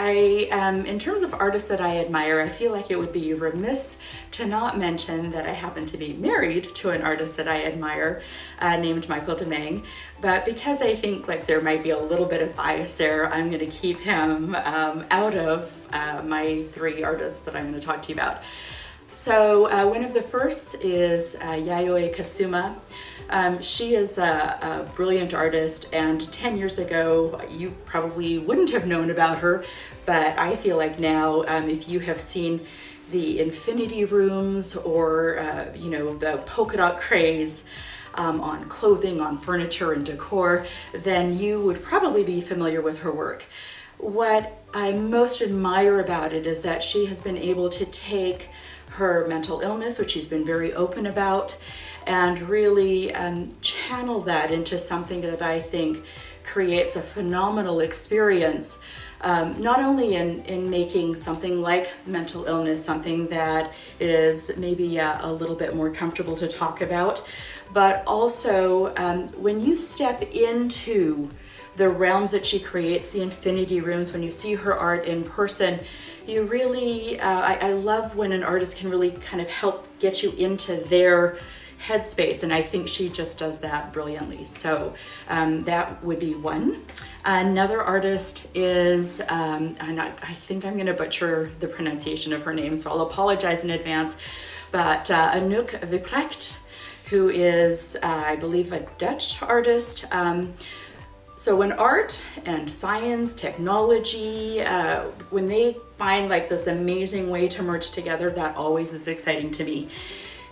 In terms of artists that I admire, I feel like it would be remiss to not mention that I happen to be married to an artist that I admire named Michael DeMang. But because I think like there might be a little bit of bias there, I'm going to keep him out of my three artists that I'm going to talk to you about. So one of the first is Yayoi Kasuma. She is a brilliant artist, and 10 years ago you probably wouldn't have known about her, but I feel like now if you have seen the infinity rooms or the polka dot craze on clothing, on furniture and decor, then you would probably be familiar with her work. What I most admire about it is that she has been able to take her mental illness, which she's been very open about, and really channel that into something that I think creates a phenomenal experience, not only in making something like mental illness something that is maybe a little bit more comfortable to talk about, but also when you step into the realms that she creates, the infinity rooms, when you see her art in person, you really, I love when an artist can really kind of help get you into their headspace, and I think she just does that brilliantly. So that would be one. Another artist is, I think I'm going to butcher the pronunciation of her name, so I'll apologize in advance, but Anouk Verklecht, who is, I believe, a Dutch artist. So when art and science, technology, when they find like this amazing way to merge together, that always is exciting to me.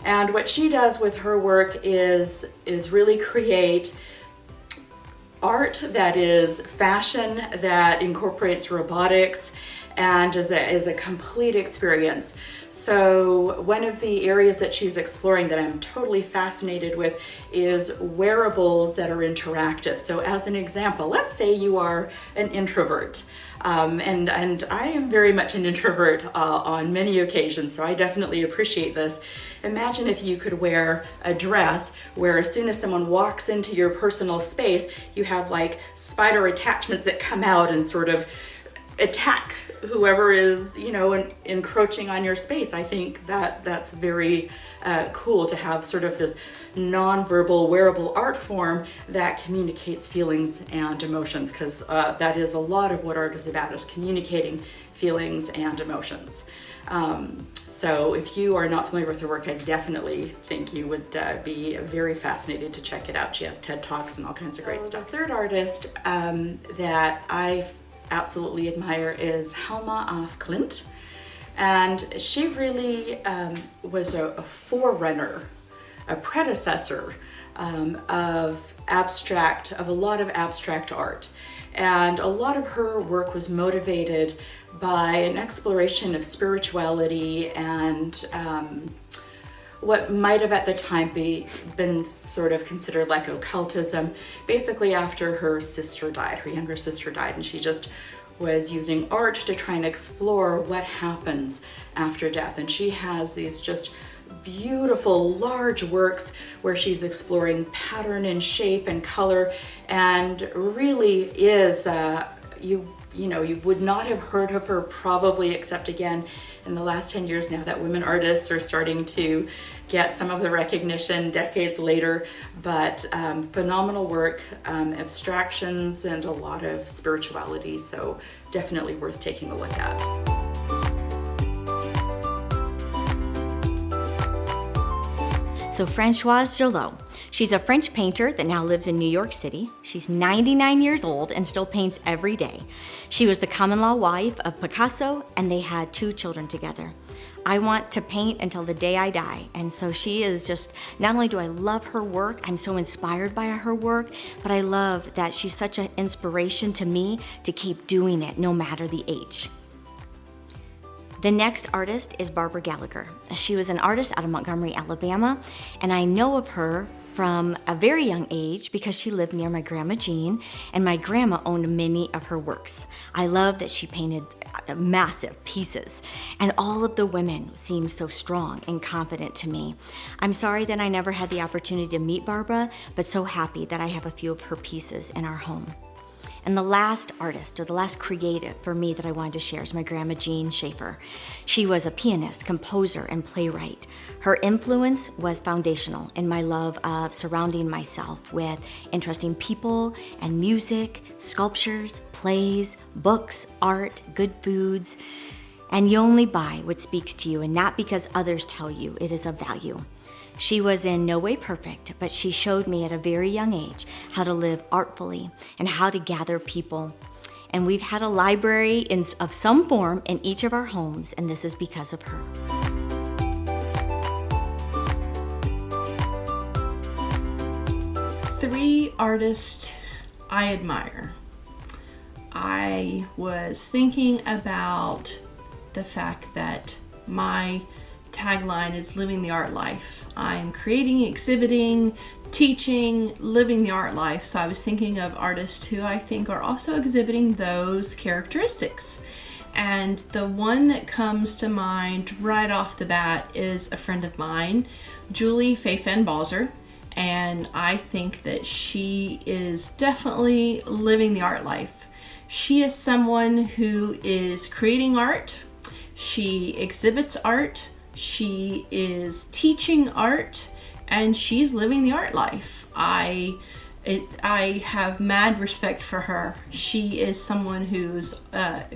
And what she does with her work is really create art that is fashion, that incorporates robotics, and is a complete experience. So one of the areas that she's exploring that I'm totally fascinated with is wearables that are interactive. So as an example, let's say you are an introvert. And I am very much an introvert on many occasions, so I definitely appreciate this. Imagine if you could wear a dress where as soon as someone walks into your personal space, you have like spider attachments that come out and sort of attack whoever is, encroaching on your space. I think that's very cool to have sort of this non-verbal wearable art form that communicates feelings and emotions, because that is a lot of what art is about, is communicating feelings and emotions. So if you are not familiar with her work, I definitely think you would be very fascinated to check it out. She has TED Talks and all kinds of great stuff. The third artist that I absolutely admire is Helma af Klint, and she really was a forerunner, a predecessor of a lot of abstract art, and a lot of her work was motivated by an exploration of spirituality and what might have at the time been sort of considered like occultism. Basically after her sister died, her younger sister died, and she just was using art to try and explore what happens after death. And she has these just beautiful large works where she's exploring pattern and shape and color, and really is you would not have heard of her probably, except again in the last 10 years now that women artists are starting to get some of the recognition decades later, but phenomenal work, abstractions, and a lot of spirituality, so definitely worth taking a look at. So Françoise Gillot. She's a French painter that now lives in New York City. She's 99 years old and still paints every day. She was the common-law wife of Picasso, and they had 2 children together. I want to paint until the day I die, and so she is just, not only do I love her work, I'm so inspired by her work, but I love that she's such an inspiration to me to keep doing it no matter the age. The next artist is Barbara Gallagher. She was an artist out of Montgomery, Alabama, and I know of her from a very young age because she lived near my grandma Jeanne, and my grandma owned many of her works. I love that she painted massive pieces, and all of the women seemed so strong and confident to me. I'm sorry that I never had the opportunity to meet Barbara, but so happy that I have a few of her pieces in our home. And the last artist, or the last creative for me that I wanted to share, is my grandma Jeanne Schaefer. She was a pianist, composer, and playwright. Her influence was foundational in my love of surrounding myself with interesting people and music, sculptures, plays, books, art, good foods. And you only buy what speaks to you, and not because others tell you it is of value. She was in no way perfect, but she showed me at a very young age how to live artfully and how to gather people. And we've had a library of some form in each of our homes, and this is because of her. 3 artists I admire. I was thinking about the fact that my tagline is living the art life. I'm creating, exhibiting, teaching, living the art life. So I was thinking of artists who I think are also exhibiting those characteristics. And the one that comes to mind right off the bat is a friend of mine, Julie Balzer. And I think that she is definitely living the art life. She is someone who is creating art. She exhibits art. She is teaching art, and she's living the art life. I have mad respect for her. She is someone who's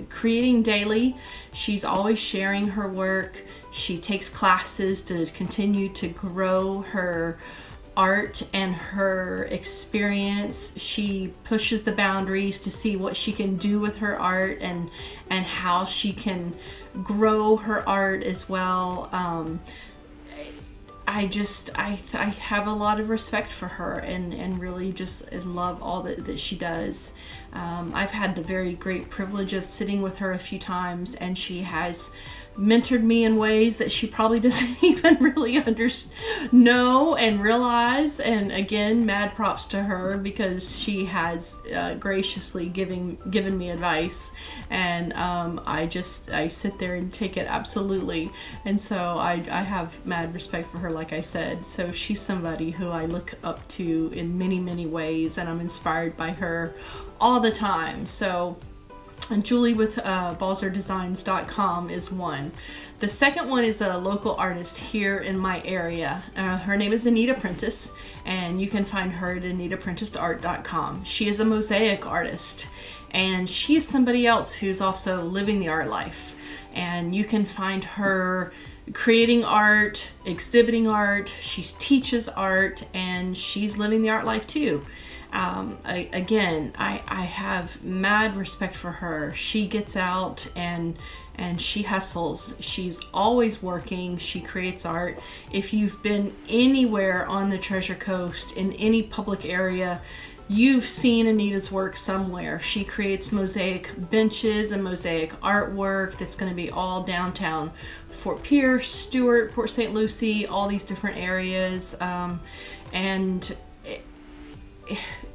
creating daily. She's always sharing her work. She takes classes to continue to grow her art and her experience. She pushes the boundaries to see what she can do with her art and how she can grow her art as well. I have a lot of respect for her and really just love all that she does. I've had the very great privilege of sitting with her a few times, and she has mentored me in ways that she probably doesn't even really know and realize. And again, mad props to her, because she has graciously given me advice, and I sit there and take it absolutely. And so I have mad respect for her, like I said. So she's somebody who I look up to in many, many ways, and I'm inspired by her all the time. So and Julie with balzerdesigns.com is one. The second one is a local artist here in my area. Her name is Anita Prentice, and you can find her at anitaprenticeart.com. She is a mosaic artist, and she is somebody else who's also living the art life. And you can find her creating art, exhibiting art, she teaches art, and she's living the art life too. I have mad respect for her. She gets out and she hustles. She's always working. She creates art. If you've been anywhere on the Treasure Coast in any public area, you've seen Anita's work somewhere. She creates mosaic benches and mosaic artwork that's going to be all downtown Fort Pierce, Stewart, Port St. Lucie, all these different areas.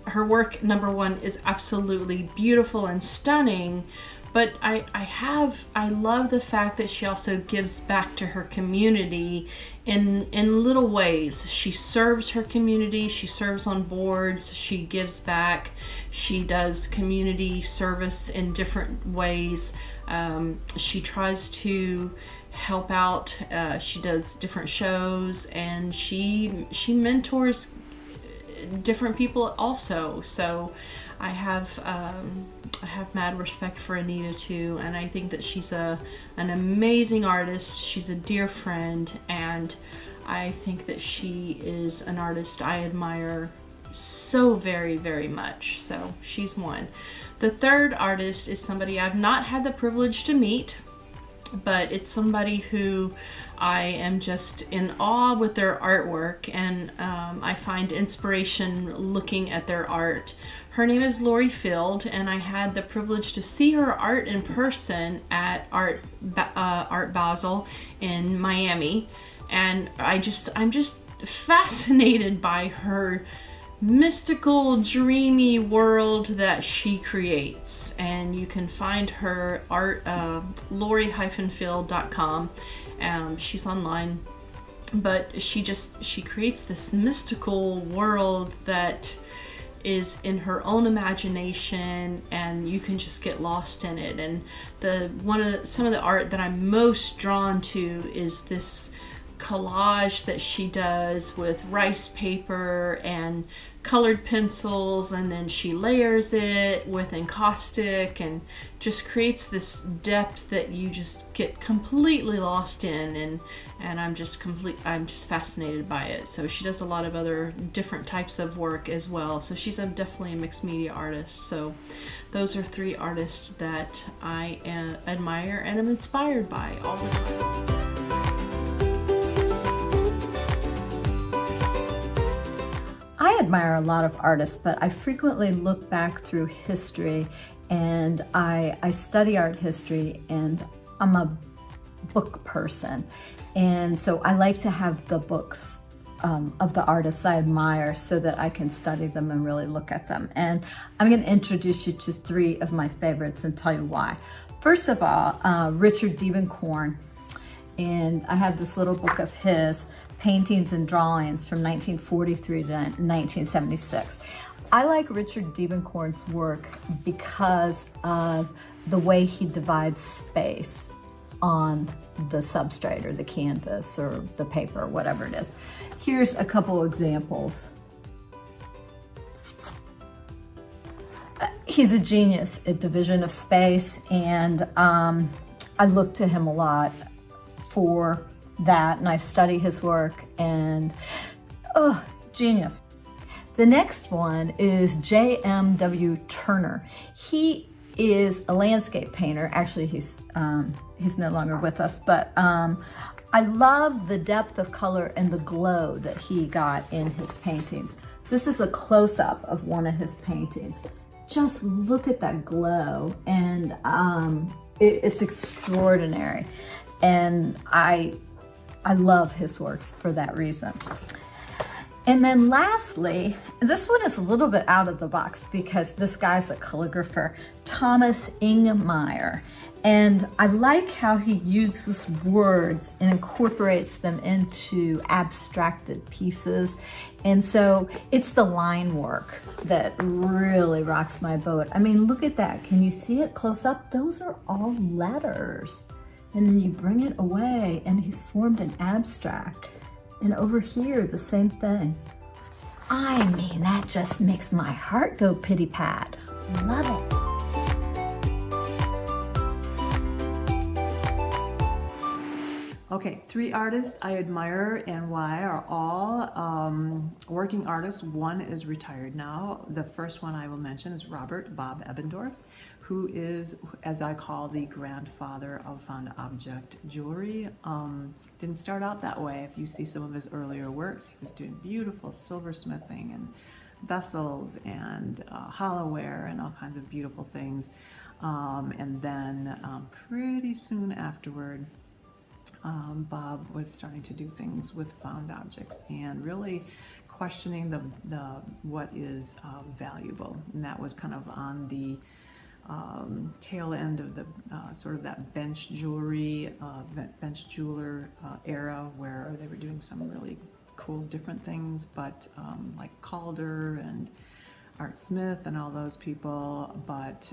Her work, number one, is absolutely beautiful and stunning, but I love the fact that she also gives back to her community in little ways. She serves her community, she serves on boards, she gives back, she does community service in different ways. She tries to help out, she does different shows, and she mentors different people also. So I have mad respect for Anita too, and I think that she's an amazing artist. She's a dear friend, and I think that she is an artist I admire so very, very much. So she's one. The third artist is somebody I've not had the privilege to meet, but it's somebody who I am just in awe with their artwork, and I find inspiration looking at their art. Her name is Lori Field, and I had the privilege to see her art in person at Art Basel in Miami, and I'm just fascinated by her mystical, dreamy world that she creates. And you can find her art lori-field.com. She's online, but she creates this mystical world that is in her own imagination, and you can just get lost in it. And some of the art that I'm most drawn to is this collage that she does with rice paper and colored pencils, and then she layers it with encaustic and just creates this depth that you just get completely lost in, and I'm just fascinated by it. So she does a lot of other different types of work as well. So she's definitely a mixed media artist. So those are 3 artists that I admire and am inspired by all the time. I admire a lot of artists, but I frequently look back through history, and I study art history, and I'm a book person. And so I like to have the books of the artists I admire so that I can study them and really look at them. And I'm going to introduce you to 3 of my favorites and tell you why. First of all, Richard Diebenkorn. And I have this little book of his paintings and drawings from 1943 to 1976. I like Richard Diebenkorn's work because of the way he divides space on the substrate or the canvas or the paper or whatever it is. Here's a couple examples. He's a genius at division of space, and I look to him a lot for that, and I study his work, and genius. The next one is J.M.W. Turner. He is a landscape painter. Actually, he's no longer with us, but I love the depth of color and the glow that he got in his paintings. This is a close-up of one of his paintings. Just look at that glow, and it's extraordinary. And I love his works for that reason. And then lastly, this one is a little bit out of the box because this guy's a calligrapher, Thomas Ingmeier. And I like how he uses words and incorporates them into abstracted pieces. And so it's the line work that really rocks my boat. I mean, look at that. Can you see it close up? Those are all letters. And then you bring it away and he's formed an abstract. And over here, the same thing. I mean, that just makes my heart go pitty-pat. Love it. Okay, 3 artists I admire and why are all working artists. One is retired now. The first one I will mention is Robert Bob Ebendorf, who is, as I call, the grandfather of found object jewelry. Didn't start out that way. If you see some of his earlier works, he was doing beautiful silversmithing and vessels and hollowware and all kinds of beautiful things. And then pretty soon afterward, Bob was starting to do things with found objects and really questioning the what is valuable. And that was kind of on the tail end of the sort of that bench jewelry, that bench jeweler era, where they were doing some really cool different things, but like Calder and Art Smith and all those people. But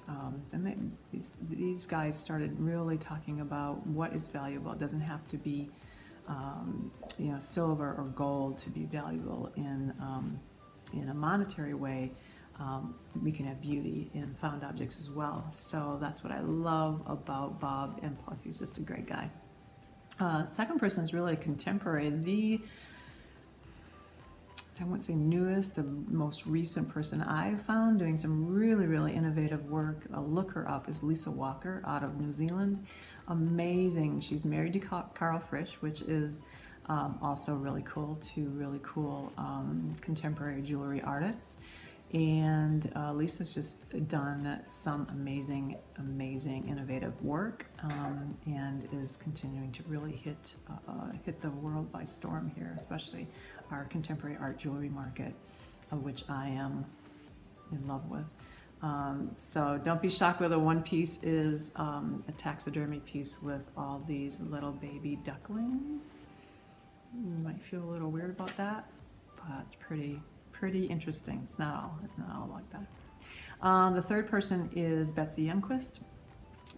then these guys started really talking about what is valuable. It doesn't have to be silver or gold to be valuable in a monetary way. We can have beauty in found objects as well. So that's what I love about Bob, and plus he's just a great guy. Second person is really a contemporary, I wouldn't say newest, the most recent person I've found doing some really, really innovative work. Look her up, is Lisa Walker out of New Zealand. Amazing. She's married to Carl Frisch, which is also really cool, two really cool contemporary jewelry artists. And Lisa's just done some amazing, innovative work, and is continuing to really hit the world by storm here, especially our contemporary art jewelry market, of which I am in love with. So don't be shocked whether one piece is a taxidermy piece with all these little baby ducklings. You might feel a little weird about that, but it's pretty pretty interesting. It's not all like that. The third person is Betsy Youngquist.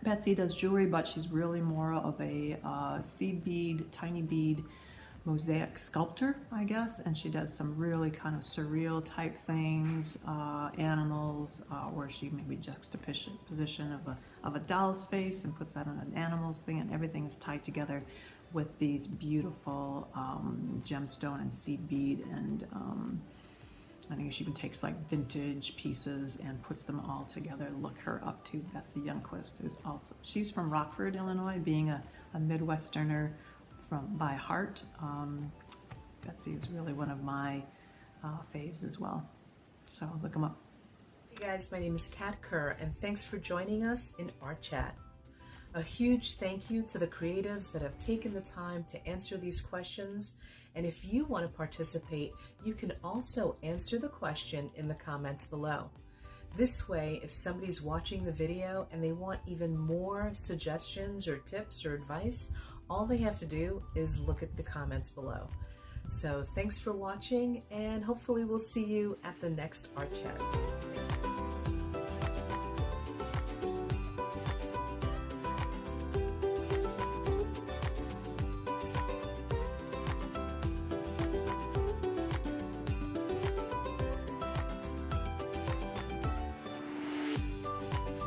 Betsy does jewelry, but she's really more of a seed bead, tiny bead, mosaic sculptor, I guess, and she does some really kind of surreal type things, animals, where she maybe juxtaposition of a doll's face and puts that on an animal's thing, and everything is tied together with these beautiful gemstone and seed bead, and I think she even takes like vintage pieces and puts them all together. Look her up to Betsy Youngquist, she's from Rockford, Illinois, being a Midwesterner by heart. Betsy is really one of my faves as well. So look them up. Hey guys, my name is Kat Kerr, and thanks for joining us in our chat. A huge thank you to the creatives that have taken the time to answer these questions. And if you want to participate, you can also answer the question in the comments below. This way, if somebody's watching the video and they want even more suggestions or tips or advice, all they have to do is look at the comments below. So thanks for watching, and hopefully we'll see you at the next art chat.